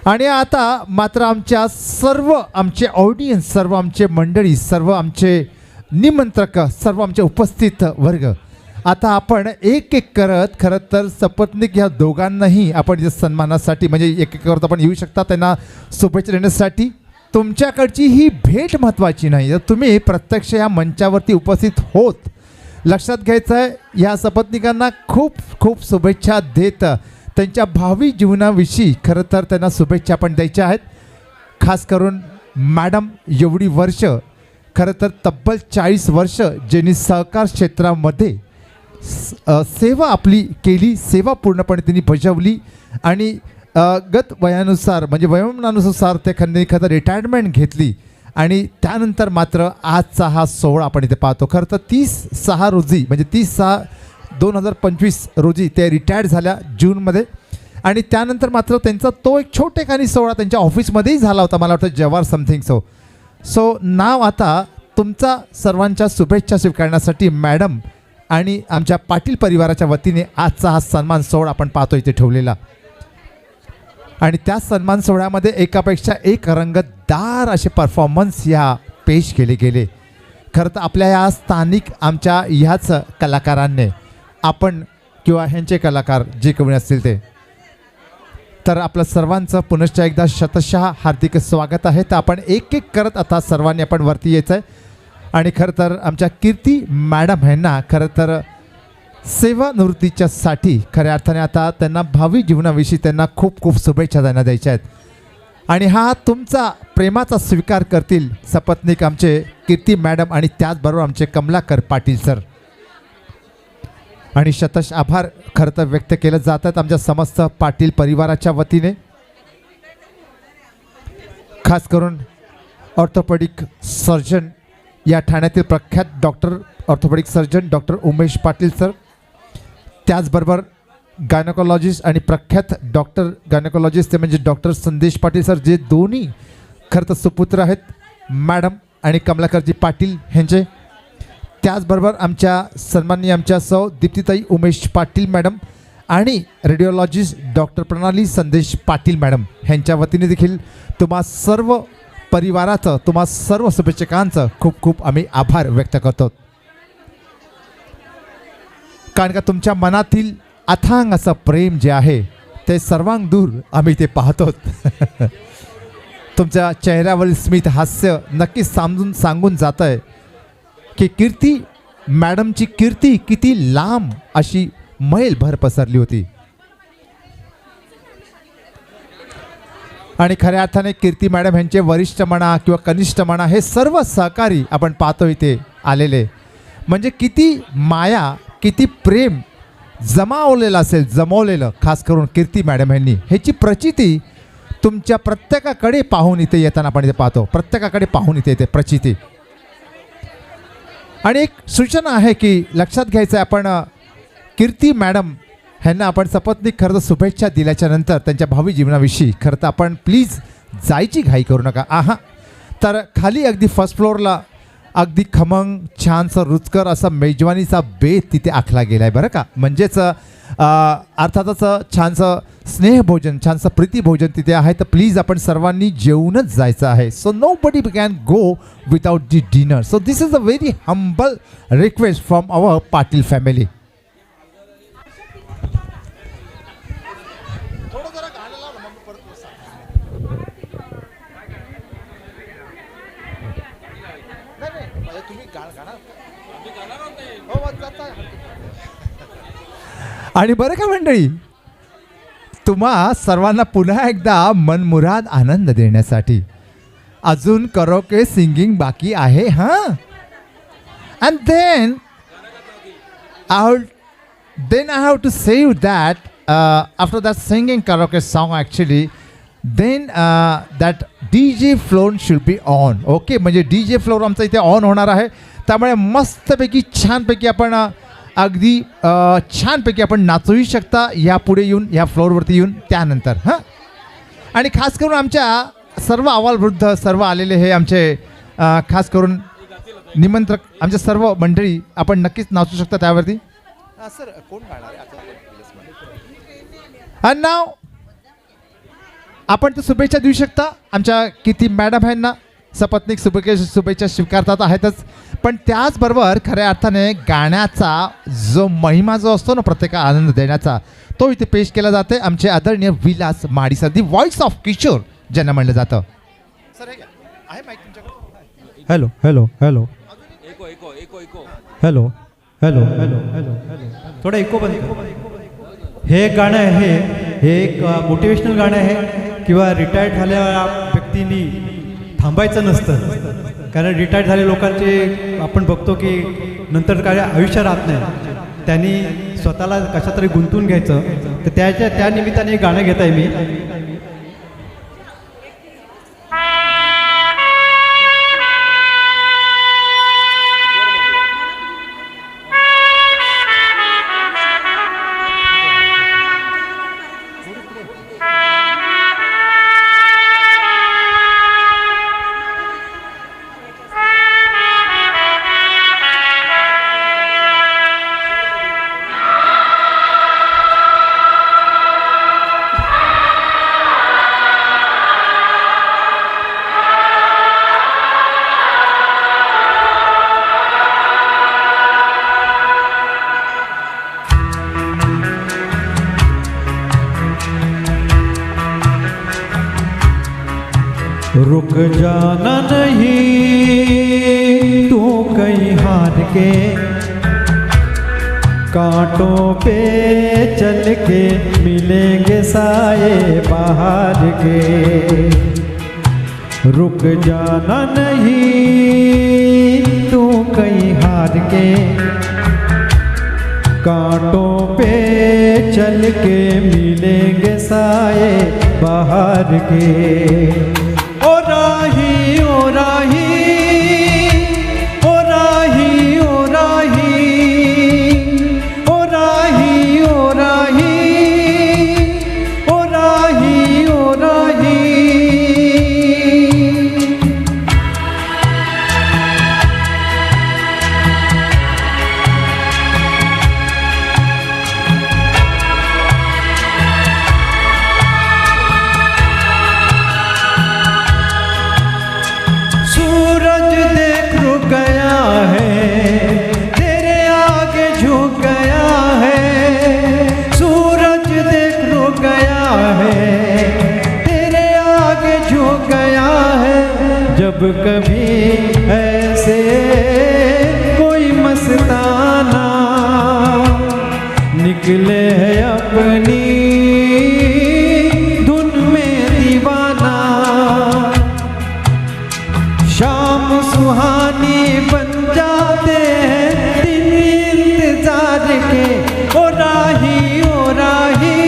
आणि आता मात्र आमच्या सर्व आमचे ऑडियन्स, सर्व आमचे मंडळी, सर्व आमचे निमंत्रक, सर्व आमचे उपस्थित वर्ग, आता आपण एक एक करत खरं तर सपत्नीक ह्या दोघांनाही आपण जे सन्मानासाठी म्हणजे एक एक करत आपण येऊ शकता त्यांना शुभेच्छा देण्यासाठी. तुमच्याकडची ही भेट महत्त्वाची नाही, तर तुम्ही प्रत्यक्ष या मंचावरती उपस्थित होत लक्षात घ्यायचं आहे. या सपत्निकांना खूप खूप शुभेच्छा देत त्यांच्या भावी जीवनाविषयी खरं तर त्यांना शुभेच्छा पण द्यायच्या आहेत. खास करून मॅडम एवढी वर्ष, खरं तर तब्बल 40 वर्ष ज्यांनी सहकार क्षेत्रामध्ये सेवा आपली केली, सेवा पूर्णपणे त्यांनी बजावली आणि गत वयानुसार म्हणजे वयोमानानुसार ते खरं रिटायरमेंट घेतली आणि त्यानंतर मात्र आजचा हा सोहळा आपण इथे पाहतो. खरं तर 30/6 रोजी म्हणजे 30/6/2025 रोजी ते रिटायर्ड झाल्या जूनमध्ये आणि त्यानंतर मात्र त्यांचा तो एक छोटेखानी सोहळा त्यांच्या ऑफिसमध्येही झाला होता, मला वाटतं जवार समथिंग. सो नाव आता तुमचा सर्वांच्या शुभेच्छा स्वीकारण्यासाठी मॅडम आणि आमच्या पाटील परिवाराच्या वतीने आजचा हा सन्मान सोहळा आपण पाहतो इथे ठेवलेला. आणि त्या सन्मान सोहळ्यामध्ये एकापेक्षा एक रंगतदार असे परफॉर्मन्स ह्या पेश केले गेले. खरं तर आपल्या या स्थानिक आमच्या ह्याच कलाकारांनी आपण किंवा ह्यांचे कलाकार जे कोणी असतील ते, तर आपलं सर्वांचं पुनश्च एकदा शतशः हार्दिक स्वागत आहे. तर आपण एक एक करत आता सर्वांनी आपण वरती यायचं आहे आणि खरं तर आमच्या कीर्ती मॅडम ह्यांना खरं तर सेवानिवृत्तीच्यासाठी खऱ्या अर्थाने आता त्यांना भावी जीवनाविषयी त्यांना खूप खूप शुभेच्छा त्यांना द्यायच्या आहेत. आणि हा तुमचा प्रेमाचा स्वीकार करतील सपत्नीक आमचे कीर्ती मॅडम आणि त्याचबरोबर आमचे कमलाकर पाटील सर. आणि शतश आभार खरं तर व्यक्त केलं जातात आमच्या समस्त पाटील परिवाराच्या वतीने. खास करून ऑर्थोपेडिक सर्जन या ठाण्यातील प्रख्यात doctor orthopaedic surgeon doctor Umesh Patil sir, त्याचबरोबर गायनोकॉलॉजिस्ट आणि प्रख्यात डॉक्टर गायनोकॉलॉजिस्ट ते म्हणजे डॉक्टर संदेश पाटील सर, जे दोन्ही खरं तर सुपुत्र आहेत मॅडम आणि कमलाकरजी पाटील ह्यांचे. त्याचबरोबर आमच्या सन्माननीय आमच्या सौ दीप्तीताई उमेश पाटील मॅडम आणि रेडिओलॉजिस्ट डॉक्टर प्रणाली संदेश पाटील मॅडम ह्यांच्या वतीने देखील तुम्हा सर्व परिवाराचं, तुम्हा सर्व शुभेच्छकांचं खूप खूप आम्ही आभार व्यक्त करतो. कारण का तुमच्या मनातील अथांग असं प्रेम जे आहे ते सर्वांगदूर आम्ही ते पाहतो. तुमच्या चेहऱ्यावरील स्मित हास्य नक्कीच सांगून जात आहे की कीर्ती मॅडमची कीर्ती किती लांब अशी मैलभर पसरली होती. आणि खऱ्या अर्थाने कीर्ती मॅडम यांचे वरिष्ठ म्हणा किंवा कनिष्ठ म्हणा हे सर्व सहकारी आपण पाहतो इथे आलेले, म्हणजे किती माया किती प्रेम जमवलेलं खास करून कीर्ती मॅडम यांनी, ह्याची प्रचिती तुमच्या प्रत्येकाकडे पाहून इथे येताना आपण इथे पाहतो, प्रत्येकाकडे पाहून इथे येते प्रचिती. आणि एक सूचना आहे की लक्षात घ्यायचं आहे, आपण कीर्ती मॅडम ह्यांना आपण सपत्नीक खरं तर शुभेच्छा दिल्याच्या नंतर त्यांच्या भावी जीवनाविषयी खरं तर आपण प्लीज जायची घाई करू नका. तर खाली अगदी फर्स्ट फ्लोअरला अगदी खमंग छानसं रुचकर असा मेजवानीचा बेत तिथे आखला गेला आहे बरं का. म्हणजेच अर्थातच छानसं स्नेहभोजन, छानसं प्रीतीभोजन तिथे आहे. तर प्लीज आपण सर्वांनी जेवूनच जायचं आहे. So nobody can go without the dinner. So this is a very humble request from our Patil family. आणि बरं का मंडळी, तुम्हा सर्वांना पुन्हा एकदा मनमुराद आनंद देण्यासाठी अजून करोके सिंगिंग बाकी आहे. And then I have to say you that after that singing karaoke song actually then that DJ floor should be on. Okay, म्हणजे DJ फ्लोर आमचा इथे ऑन होणार आहे. त्यामुळे मस्तपैकी छानपैकी आपण अगदी छानपैकी आपण नाचूही शकता या पुढे येऊन, या फ्लोअरवरती येऊन त्यानंतर. आणि खास करून आमच्या सर्व अवालवृद्ध सर्व आलेले हे आमचे खास करून निमंत्रक आमच्या सर्व मंडळी आपण नक्कीच नाचू शकता त्यावरती. सर कोण गाणार आहे? And now आपण तर शुभेच्छा देऊ शकता आमच्या किती मॅडम आहेत ना, सपत्नीक शुभेच्छा स्वीकारतात आहेतच, पण त्याचबरोबर खऱ्या अर्थाने गाण्याचा जो महिमा जो असतो ना, प्रत्येकाला आनंद देण्याचा, तो इथे पेश केला जाते आमचे आदरणीय Vilas Madi sir, the voice of Kishore ज्यांना म्हणलं जातं. सर हे आहे माईक तुमच्याकडे. Hello hello hello hello hello hello hello थोडं इको बंद. हे गाणं आहे, हे एक मोटिवेशनल गाणं आहे किंवा रिटायर्ड झालेल्या व्यक्तींनी थांबायचं नसतं. कारण रिटायर्ड झालेल्या लोकांचे आपण बघतो की नंतर काय आयुष्य राहत नाही, त्यांनी स्वतःला कशा तरी गुंतवून घ्यायचं, तर त्या निमित्ताने एक गाणं घेत आहे मी. रुक जाना नहीं तू कहीं हार के, कांटों पे चल के मिलेंगे साए बाहर के. रुक जाना नहीं तू कहीं हार के, कांटों पे चल के मिलेंगे साए बाहर के. ओ राही ओ राही ओ राही ओ राही ओ राही ओ राही ओ राही ओ राही. सूरज देख रुक गया है, तेरे आगे झुक गया है. सूरज देख रुक गया है, तेरे आगे झुक गया है. जब कभी ऐसे कोई मस्ताना निकले है अपनी धुन में दीवाना, शाम सुहानी बन जाते हैं दिन इंतजार के. ओ राही ओ राही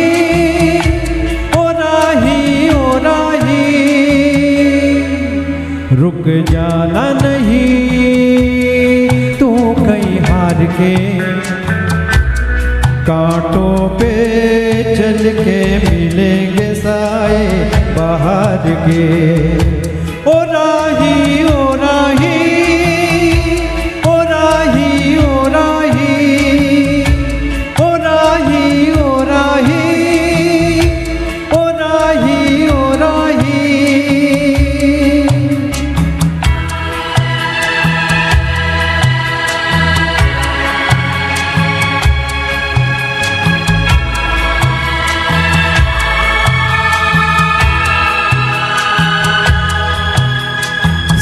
ओ राही ओ राही. रुक जाना नहीं तू कहीं हार के, कांटों पे चल के मिलेंगे साए बाहर के. ओ राही ओ राही ओ राही ओ राही ओ राही ओ राही ओ राही ओ राही.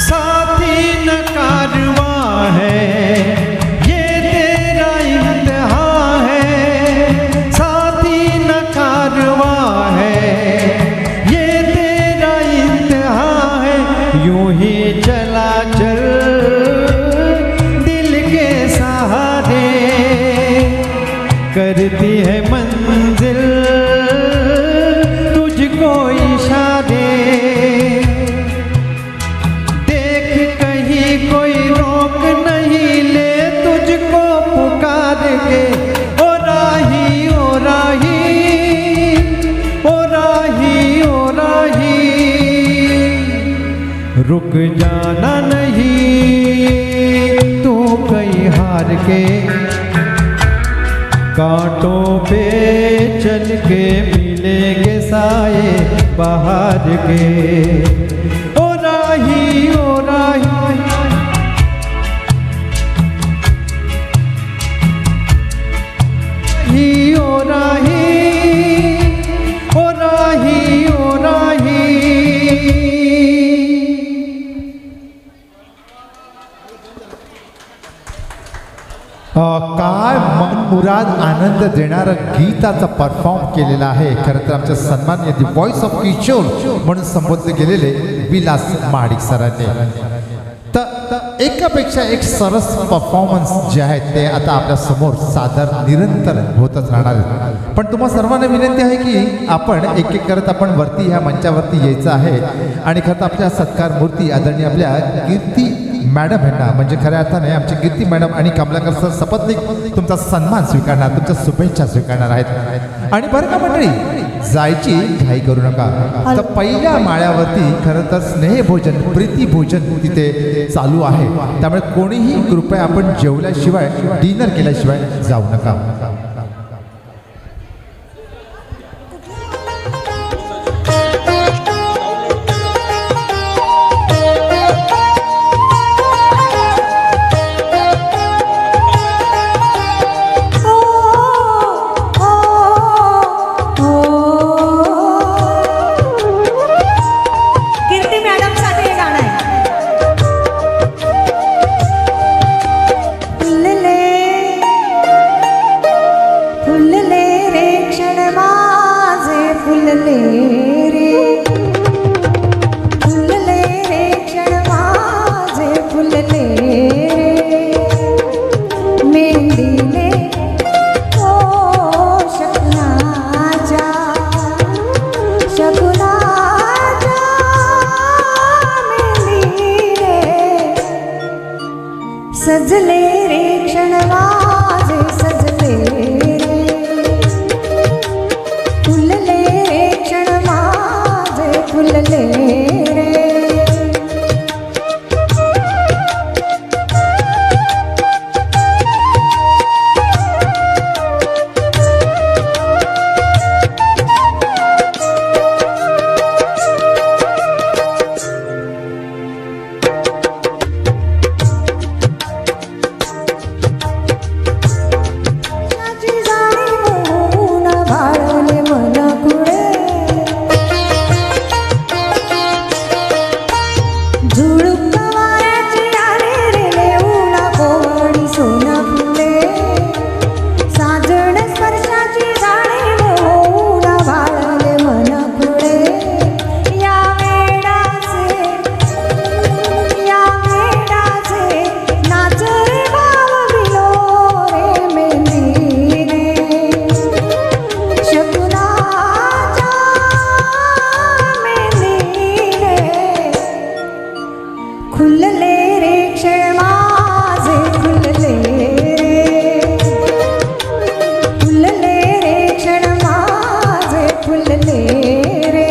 साथी न कारवां है, ये तेरा इम्तिहान है. साथी न कारवां है, ये तेरा इम्तिहान है. यूं ही चला चल दिल के सहारे, करती है मंजिल तुझको इशारे. कोई रोक नहीं ले तुझको पुकार के. ओ राही ओ राही ओ राही ओ राही. रुक जाना नहीं तू कहीं हार के, कांटों पे चल के मिलेंगे साए बाहर के। ओ राही ओ राही, ओ राही ओ राही ओ राही। काय मनमुराद आनंद देणारं गीताचा परफॉर्म केलेला आहे. खरं तर आमच्या सन्माननीय दी व्हॉइस ऑफ किशोर म्हणून संबोधले गेलेले विलास महाडिक सरांनी तर एकापेक्षा एक सरस परफॉर्मन्स जे आहेत ते आता आपल्या समोर सादर निरंतर होतच राहणार आहेत. पण तुम्हा सर्वांना विनंती आहे की आपण एक एक करत आपण वरती ह्या मंचावरती यायचं आहे आणि खरं तर आपल्या सत्कार मूर्ती आदरणीय आपल्या कीर्ती मॅडम यांना म्हणजे खऱ्या अर्थाने आमची कीर्ती मॅडम आणि कमलाकर सर सपत्नीक तुमचा सन्मान स्वीकारणार, तुमच्या शुभेच्छा स्वीकारणार आहेत. आणि बरं का मंडळी, जायची घाई करू नका. तर पहिल्या माळ्यावरती खरं तर स्नेहभोजन प्रीतिभोजन तिथे चालू आहे. त्यामुळे कोणीही कृपया आपण जेवल्याशिवाय डिनर केल्याशिवाय जाऊ नका. सजले रे क्षण माझे सजले रे, फुलले रे क्षण माझे फुलले रे. खुलले रे क्षण माझे खुलले रे, खुलले रे क्षण माझे खुलले रे.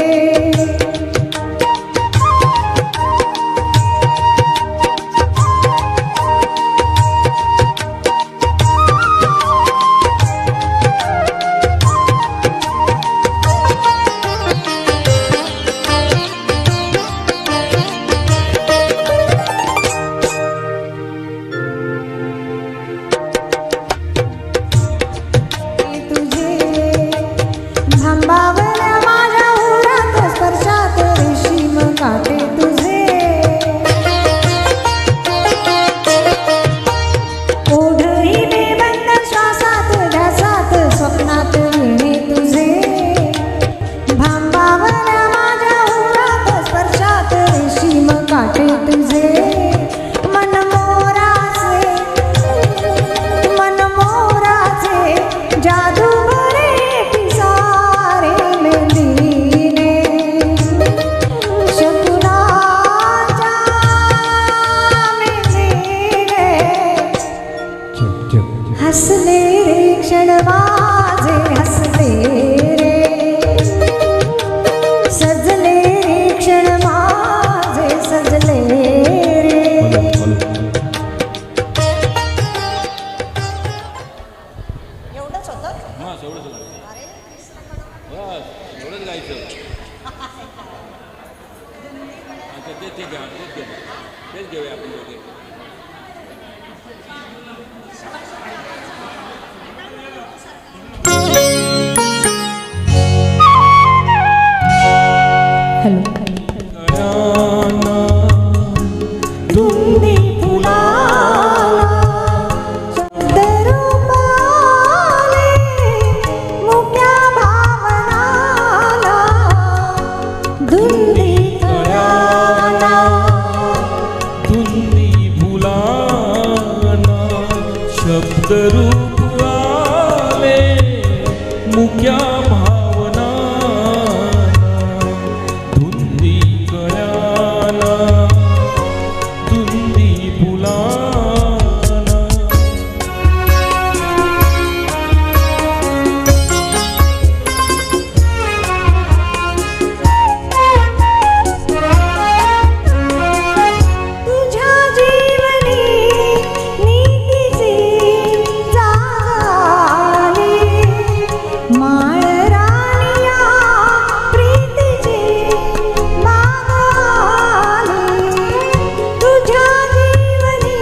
थांबावल्या माझ्या उरात स्पर्शात रेशीम काटे तुझे, ओढही बेबंद श्वासात ध्यासात स्वप्नात येणे तुझे. थांबावल्या माझ्या उरात स्पर्शात रेशीम काटे तुझे, मनमोराचे जादू शकुना एवढंच गायचं. ते घ्या तेच घेऊया आपण दोघे. धुंदी फुलाला चंद्ररूपाले मुक्या भावनाला धुंदी कळाला धुंदी फुलाना शब्दरूप आले मुक्या भावना धुंदी कळाला धुंदी फुलाना. तुझ्या जीवनी नीतीची जागाली माळ राणिया प्रीतीची मागाली तुझ्या जीवनी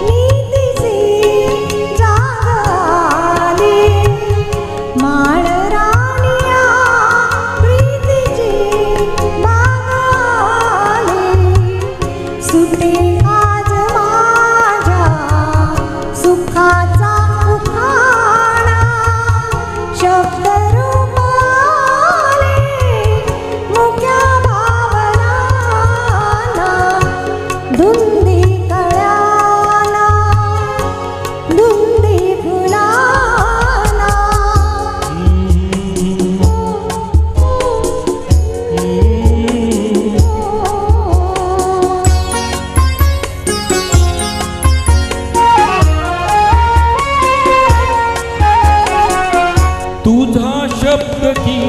नीतीची जागाली माळ राणिया प्रीतीची मागाली सुटे आज माझ्या सुखाचा उखाणा शब्द रूपाले मुक्या भावनाला धुंदी कळाला धुंदी फुलाला तुझा शब्द की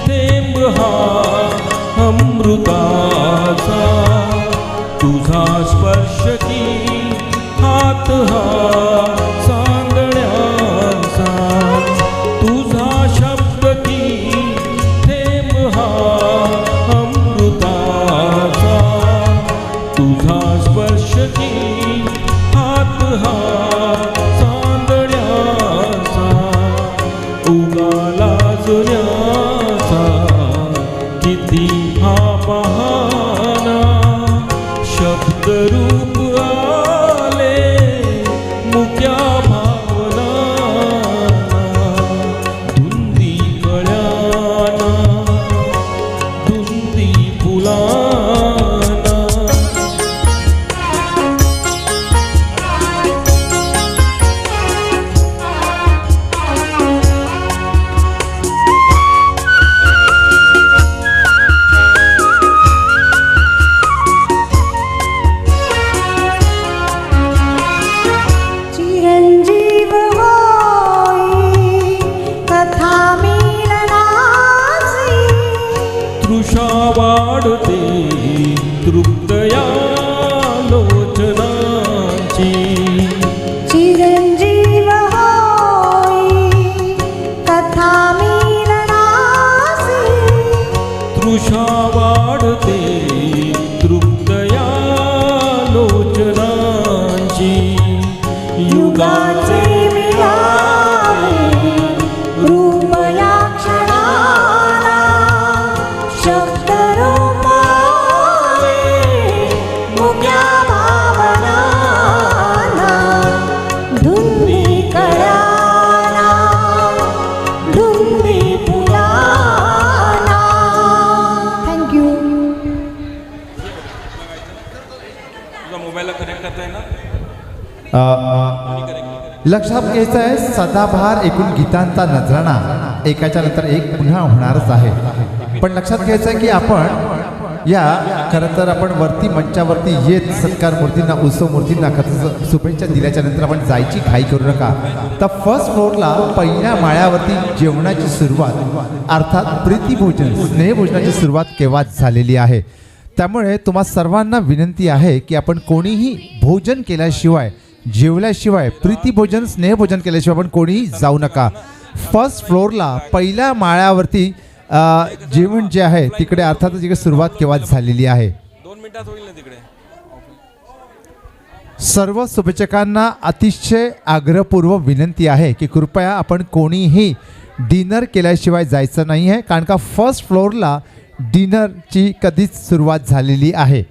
थेंब हा अमृताचा तुझा स्पर्श की हात हा सांगण्याचा तुझा शब्द की थेंब हा अमृताचा तुझा स्पर्श की हात हा सांगण्याचा उगाला जुन्याचा किती हा बहाना शब्दरूप आले मुक्या भावना धुंदी कळ्याना धुंदी फुलाना. चिरंजीव होई कथा मिलनाची तृषा वाढते तृप्तया लोचनाची चिरंजीव होई कथा मिलनाची तृषा वाढते तृप्तया लोचनाची युगाचे मिळावे रूप या क्षणाला शब्द रूपाले मुक्या भावनाला धुंदी कळाला धुंदी फुलाला. थँक्यू. तुझा मोबाईलला कनेक्ट करता येईल ना. लक्षात घ्यायचं आहे सदाबहार एकूण गीतांचा नजराणा एकाच्या नंतर एक पुन्हा होणारच आहे. पण लक्षात घ्यायचं आहे की आपण या खरं तर आपण वरती मंचावरती येत सत्कार मूर्तींना उत्सव मूर्तींना खरं शुभेच्छा दिल्याच्या नंतर आपण जायची घाई करू नका. तर फर्स्ट फ्लोअरला पहिल्या माळ्यावरती जेवणाची सुरुवात अर्थात प्रीतिभोजन स्नेहभोजनाची सुरुवात केव्हाच झालेली आहे. त्यामुळे तुम्हा सर्वांना विनंती आहे की आपण कोणीही भोजन केल्याशिवाय जेवल्याशिवाय प्रीतिभोजन स्नेहभोजन केल्याशिवाय आपण कोणीही जाऊ नका. फर्स्ट फ्लोअरला पहिल्या माळ्यावरती जेवण जे आहे तिकडे अर्थातच इकडे सुरुवात केव्हा झालेली आहे. 2 मिनिटात होईल ना तिकडे. सर्व शुभेच्छकांना अतिशय आग्रहपूर्वक विनंती आहे की कृपया आपण कोणीही डिनर केल्याशिवाय जायचं नाही आहे, कारण का फर्स्ट फ्लोअरला डिनरची कधीच सुरुवात झालेली आहे.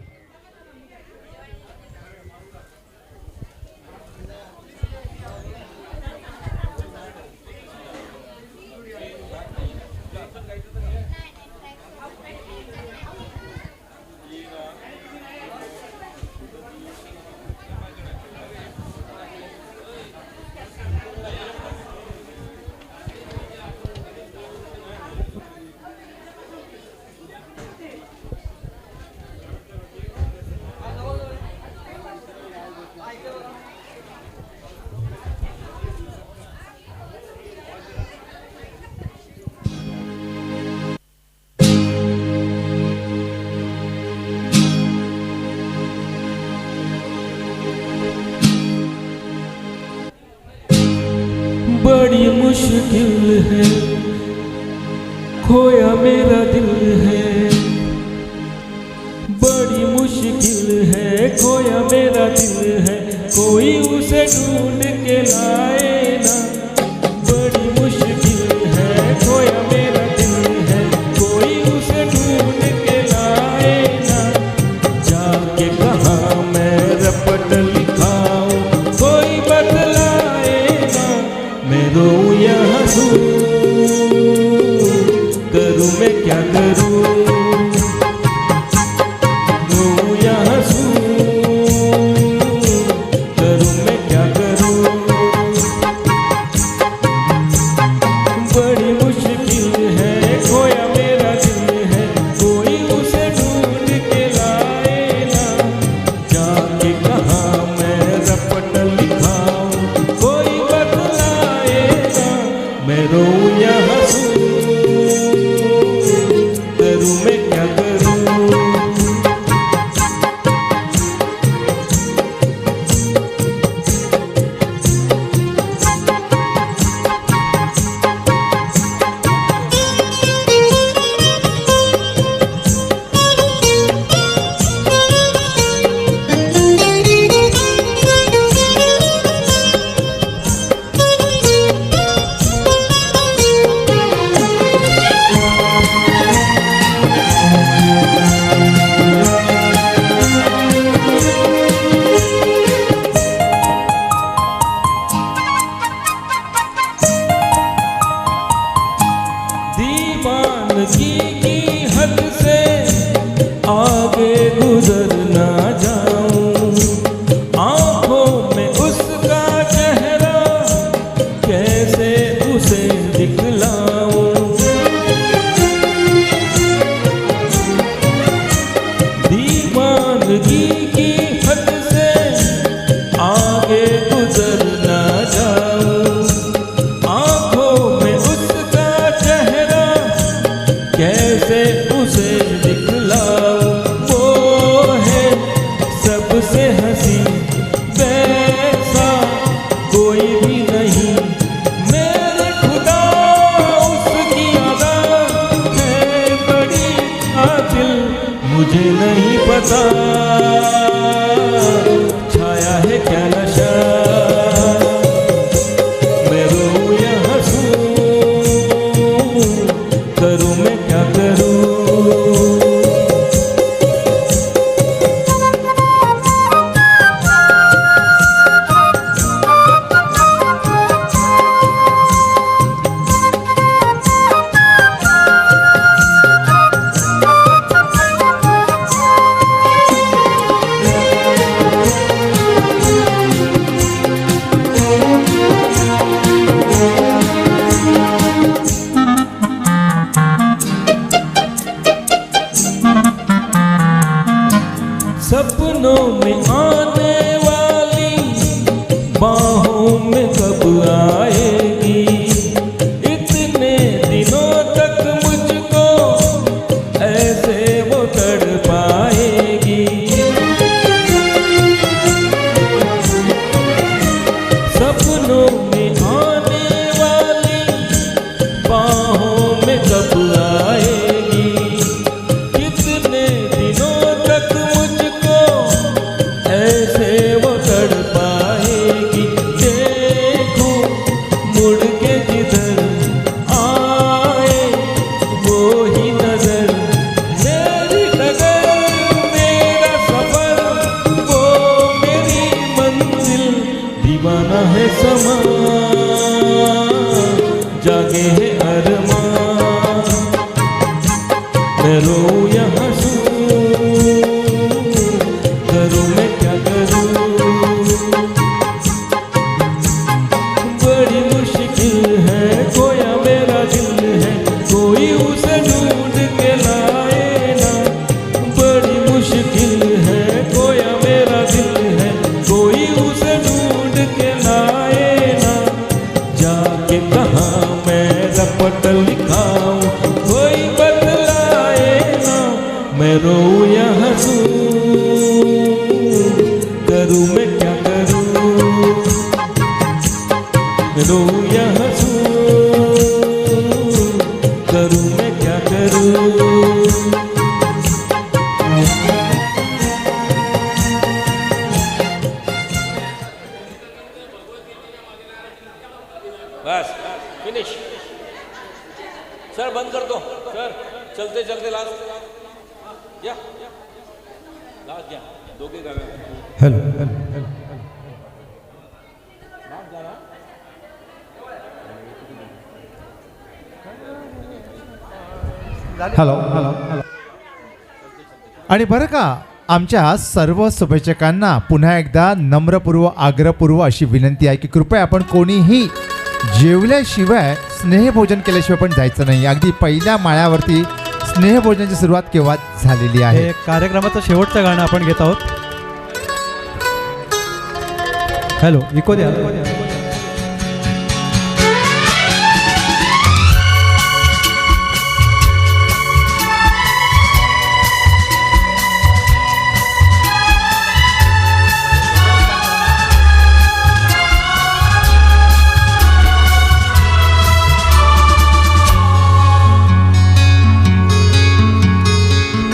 बड़ी मुश्किल है खोया मेरा दिल है, बड़ी मुश्किल है खोया मेरा दिल है, कोई उसे ढूंढ के लाए ना। बड़ी मुश्किल है खोया मेरा दिल है, कोई उसे ढूंढ के लाए ना। जाके कहाँ मैं रपट लिखाऊं कोई बतलाए ना। मैं रोऊं या हंसूं करूं मैं क्या करूं, रोऊं या हंसूं करूं मैं क्या करूं। बड़ी मुश्किल है खोया मेरा दिल है, कोई उसे ढूंढ के लाए ना। जाके कहाँ मैं रपट लिखाऊं कोई बतलाए ना। मैं रोऊं या हंसूं करूं मैं क्या करूं। दीवानगी की हद से आगे गुजर ना जाऊं, आंखों में उसका चेहरा कैसे उसे दिखलाऊं। दीवानगी की हद से आगे गुजर ना जाऊं, आंखों में उसका चेहरा कैसे उसे दिखलाऊं। वो है सबसे हंसी वैसा कोई भी नहीं, मेरे खुदा उसकी अदा है बड़ी कातिल। मुझे नहीं पता छाया है क्या नशा, मैं रोऊं या हंसूं करूं मैं क्या करूं। करूं मैं क्या करूं। बस फिनिश सर, बंद कर दो सर, चलते चलते लास्ट या लास्ट या दोगे का hello hello hello hello hello hello. आणि बरं का, आमच्या सर्व शुभेच्छकांना पुन्हा एकदा नम्रपूर्व आग्रहपूर्व अशी विनंती आहे की कृपया आपण कोणीही जेवल्याशिवाय स्नेहभोजन केल्याशिवाय पण जायचं नाही. अगदी पहिल्या माळ्यावरती स्नेहभोजनाची सुरुवात केव्हा झालेली आहे. हे कार्यक्रमाचं शेवटचं गाणं आपण घेत आहोत. हॅलो इको द्या.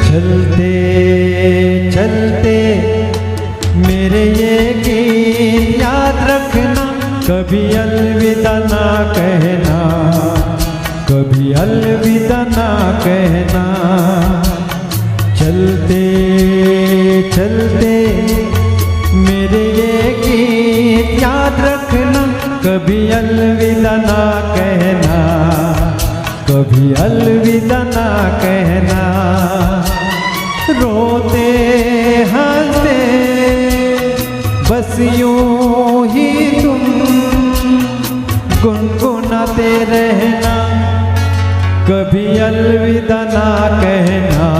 चलते चलते मेरे ये गीत याद रखना, कभी अलविदा ना कहना, कभी अलविदा ना कहना. चलते चलते मेरे ये गीत याद रखना, कभी अलविदा ना कहना, कभी अलविदा ना कहना. रोते हंसते बस यूं ही तुम गुनगुनाते रहना, कभी अलविदा ना कहना,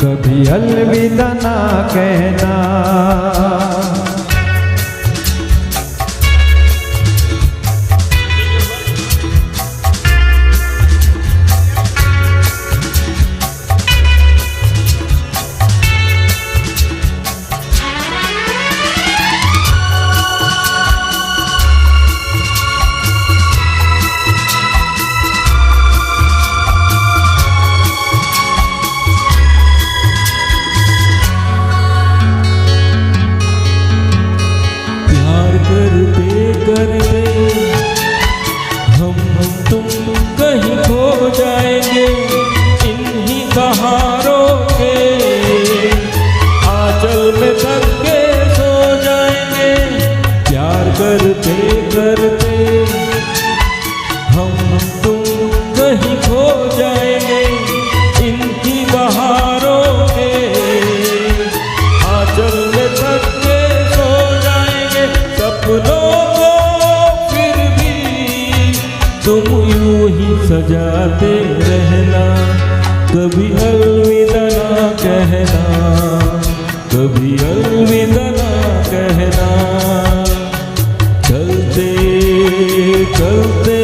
कभी अलविदा ना कहना. करते करते हम तुम कहीं खो जाएंगे, इनकी बहारों के आंचल में थक के सो जाएंगे. सपनों को फिर भी तुम यूं ही सजाते रहना, कभी अलविदा ना कहना, कभी अलविदा ना कहना. चलते चलते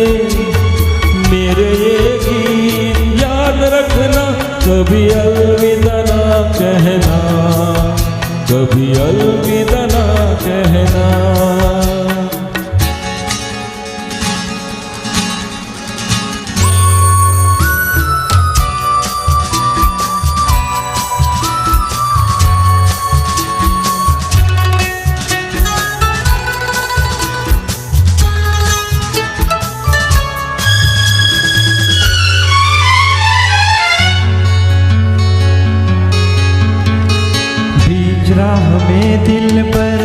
मेरे ये गीत याद रखना, कभी अलविदा ना कहना, कभी अलविदा ना कहना. राह में दिल पर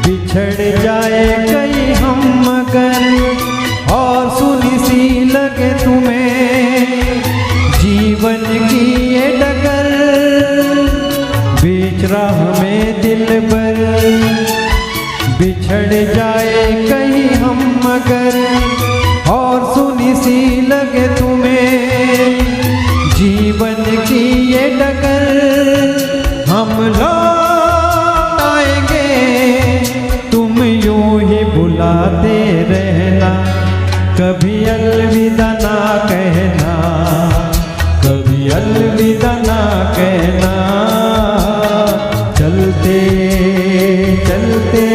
बिछड़ जाए कहीं हम मगर, और सुनी सी लगे तुम्हें जीवन की ये डगर. बीच राह में दिल पर बिछड़ जाए कहीं हम मगर, और सुनी सी लगे तुम्हें जीवन की ये डगर. हम लौट आएंगे तुम यूं ही बुलाते रहना, कभी अलविदा ना कहना, कभी अलविदा ना कहना. चलते चलते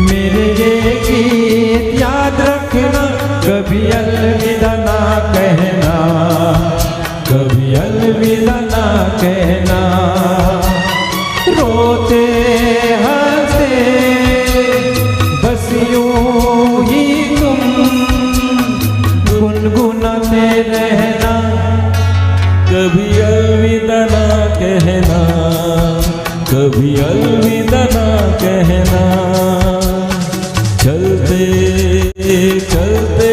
मेरे ये गीत याद रखना, कभी अलविदा ना कहना, कभी अलविदा ना कहना। रोते हंसते बस यूं ही तुम गुनगुनाते रहना, कभी अलविदा ना कहना, कभी अलविदा ना कहना। चलते चलते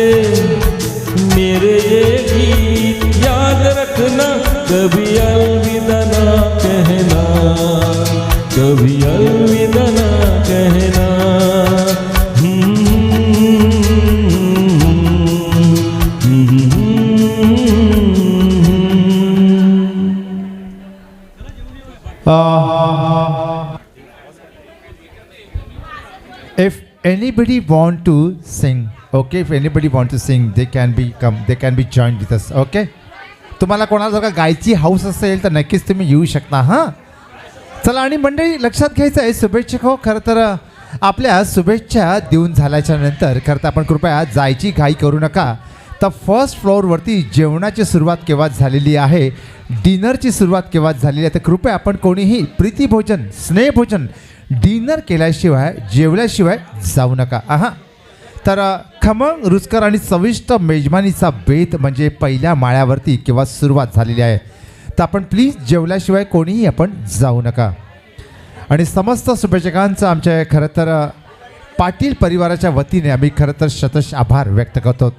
मेरे ये गीत याद रखना, कभी अलविदा ना कहना, कभी अलविदा ना कहना। If anybody want to sing, okay, if anybody want to sing, they can be joined with us, okay. तुम्हाला कोणाला जर का गायची हाऊस असेल तर नक्कीच तुम्ही येऊ शकता हां. चला आणि मंडळी लक्षात घ्यायचं आहे शुभेच्छक हो, खरं तर आपल्या शुभेच्छा देऊन झाल्याच्या नंतर खरं तर आपण कृपया जायची घाई करू नका. तर फर्स्ट फ्लोअरवरती जेवणाची सुरुवात केव्हा झालेली आहे, डिनरची सुरुवात केव्हा झालेली आहे, तर कृपया आपण कोणीही प्रीतिभोजन स्नेहभोजन डिनर केल्याशिवाय जेवल्याशिवाय जाऊ नका. तर खमंग रुचकर आणि चविष्ट मेजवानीचा बेत म्हणजे पहिल्या माळ्यावरती केव्हा सुरुवात झालेली आहे, तर आपण प्लीज जेवल्याशिवाय कोणीही आपण जाऊ नका. आणि समस्त शुभेच्छकांचं आमच्या खरं तर पाटील परिवाराच्या वतीने आम्ही खरं तर शतश आभार व्यक्त करतो,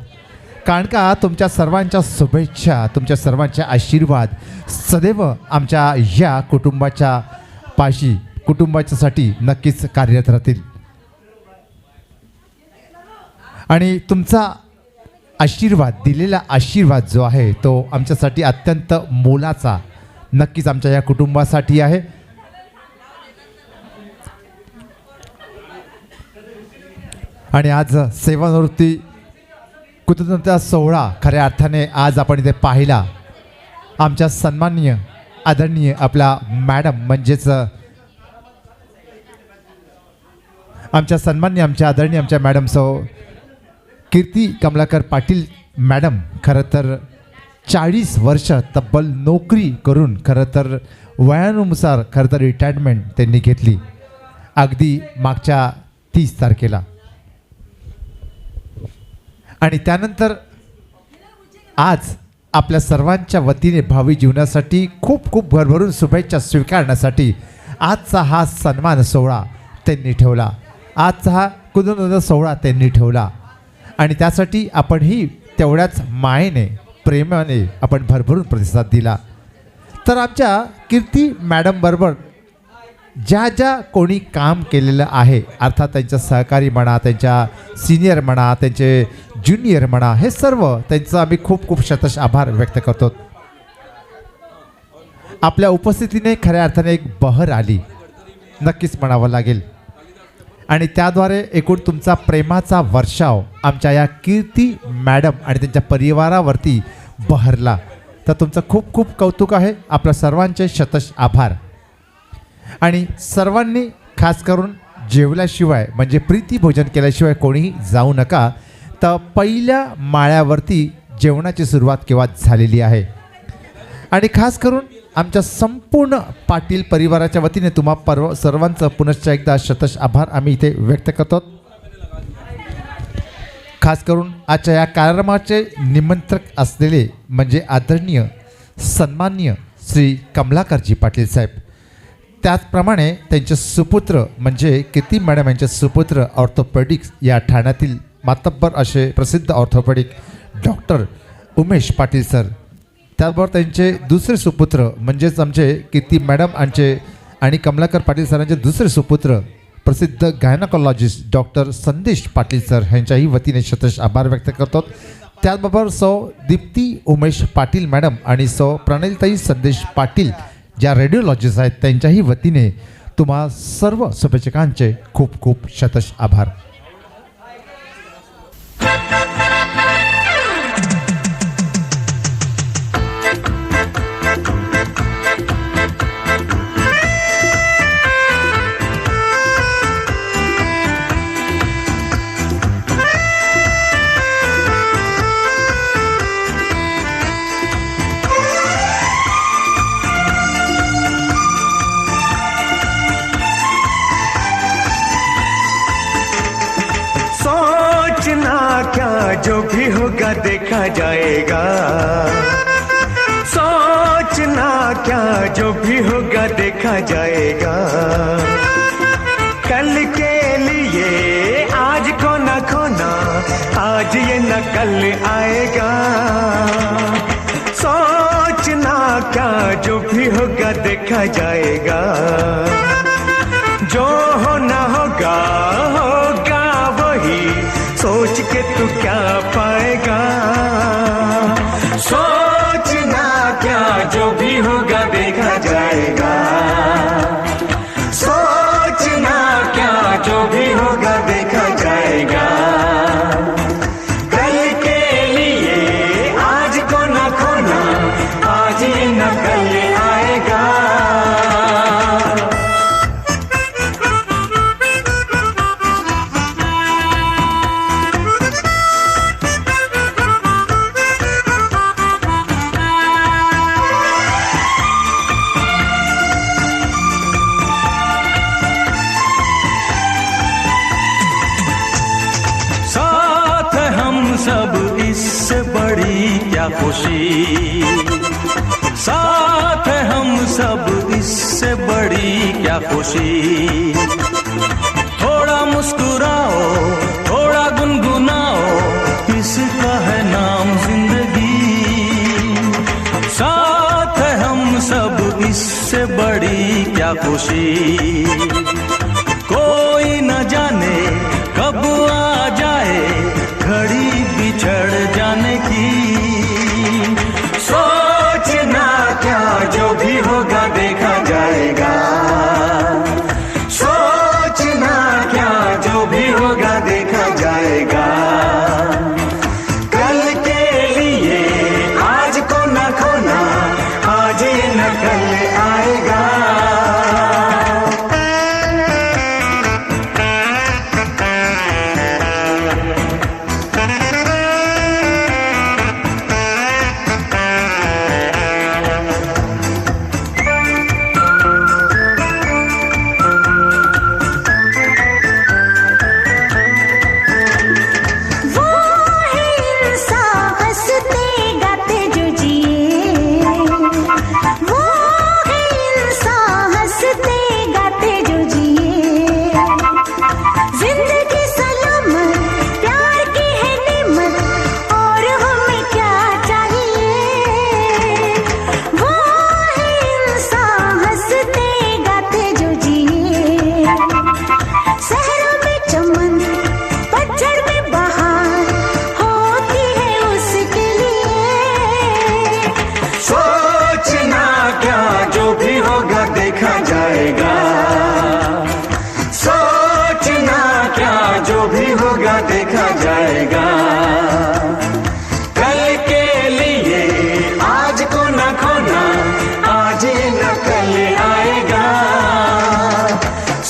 कारण का तुमच्या सर्वांच्या शुभेच्छा, तुमच्या सर्वांचे आशीर्वाद सदैव आमच्या या कुटुंबाच्या पाशी कुटुंबाच्यासाठी नक्कीच कार्यरत राहतील. आणि तुमचा आशीर्वाद, दिलेला आशीर्वाद जो आहे तो आमच्यासाठी अत्यंत मोलाचा नक्कीच आमच्या या कुटुंबासाठी आहे. आणि आज सेवानिवृत्ती कृतज्ञता सोहळा खऱ्या अर्थाने आज आपण इथे पाहिला. आमच्या सन्माननीय आदरणीय आपला मॅडम म्हणजेच आमच्या आदरणीय आमच्या मॅडम सो कीर्ती कमलाकर पाटील मॅडम खरं तर 40 वर्ष तब्बल नोकरी करून खरं तर वयानुसार खरं तर रिटायरमेंट त्यांनी घेतली अगदी मागच्या 30 तारखेला. आणि त्यानंतर आज आपल्या सर्वांच्या वतीने भावी जीवनासाठी खूप खूप भरभरून शुभेच्छा स्वीकारण्यासाठी आजचा हा सन्मान सोहळा त्यांनी ठेवला, आजचा हा कुदनदा सोहळा त्यांनी ठेवला. आणि त्यासाठी आपणही तेवढ्याच मायेने प्रेमाने आपण भरभरून प्रतिसाद दिला. तर आमच्या कीर्ती मॅडमबरोबर ज्या ज्या कोणी काम केलेलं आहे, अर्थात त्यांच्या सहकारी म्हणा, त्यांच्या सिनियर म्हणा, त्यांचे ज्युनियर म्हणा, हे सर्व त्यांचं आम्ही खूप खूप शतश आभार व्यक्त करतो. आपल्या उपस्थितीने खऱ्या अर्थाने एक बहर आली नक्कीच म्हणावं लागेल. आणि त्याद्वारे एकूण तुमचा प्रेमाचा वर्षाव आमच्या या कीर्ती मॅडम आणि त्यांच्या परिवारावरती बहरला. तर तुमचं खूप खूप कौतुक आहे. आपल्या सर्वांचे शतश आभार. आणि सर्वांनी खास करून जेवल्याशिवाय म्हणजे प्रीतिभोजन केल्याशिवाय कोणीही जाऊ नका. तर पहिल्या माळ्यावरती जेवणाची सुरुवात केव्हा झालेली आहे. आणि खास करून आमच्या संपूर्ण पाटील परिवाराच्या वतीने तुम्हा सर्वांचं पुनश्च एकदा शतश आभार आम्ही इथे व्यक्त करतो. खास करून आजच्या या कार्यक्रमाचे निमंत्रक असलेले म्हणजे आदरणीय सन्माननीय श्री कमलाकरजी पाटील साहेब, त्याचप्रमाणे त्यांचे सुपुत्र म्हणजे कीर्ती मॅडम यांचे सुपुत्र ऑर्थोपेडिक्स या ठाण्यातील मातब्बर असे प्रसिद्ध orthopaedic doctor Umesh Patil sir, त्याचबरोबर त्यांचे दुसरे सुपुत्र म्हणजेच आमचे कीर्ती मॅडम आणि कमलाकर पाटील सरांचे दुसरे सुपुत्र प्रसिद्ध गायनॉकॉलॉजिस्ट डॉक्टर संदेश पाटील सर यांच्याही वतीने शतश आभार व्यक्त करतो. त्याचबरोबर सौ दीप्ती उमेश पाटील मॅडम आणि सौ प्रणिलताई संदेश पाटील ज्या रेडिओलॉजिस्ट आहेत त्यांच्याही वतीने तुम्हा सर्व शुभेच्छकांचे खूप खूप शतश आभार. देखा जाएगा। सोचना क्या, जो भी होगा देखा जाएगा। कल के लिए आज को न खोना, आज ये न कल आएगा। सोचना क्या, जो भी होगा देखा जाएगा। जो होना होगा होगा वही, सोच के तू क्या पाएगा। सोचना क्या, जो भी होगा देखा जाएगा। सोचना क्या, जो भी होगा देखा जाएगा। कल के लिए आज को न खोना, आज ये न कल आएगा। सब इससे बड़ी क्या खुशी, साथ है हम सब इससे बड़ी क्या खुशी। थोड़ा मुस्कुराओ, थोड़ा गुनगुनाओ, इसका है नाम जिंदगी। साथ है हम सब इससे बड़ी क्या खुशी। कोई न जाने कब आ जाए घड़ी बिछड़ जाने की। सोचना क्या, जो भी होगा देखा जाएगा। सोचना क्या, जो भी होगा देखा जाएगा। कल के लिए आज को न खोना, आज ये न कल आएगा। देखा जाएगा। सोचना क्या, जो भी होगा देखा जाएगा। कल के लिए आज को न खोना, आज ये न कल आएगा।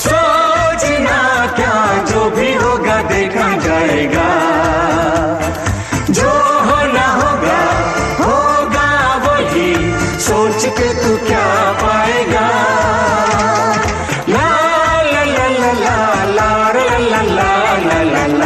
सोचना क्या, जो भी होगा देखा जाएगा। जो होना होगा होगा वही, सोच के तू क्या पाएगा। ला ला ला ला ला ला ला ला ला ला ला।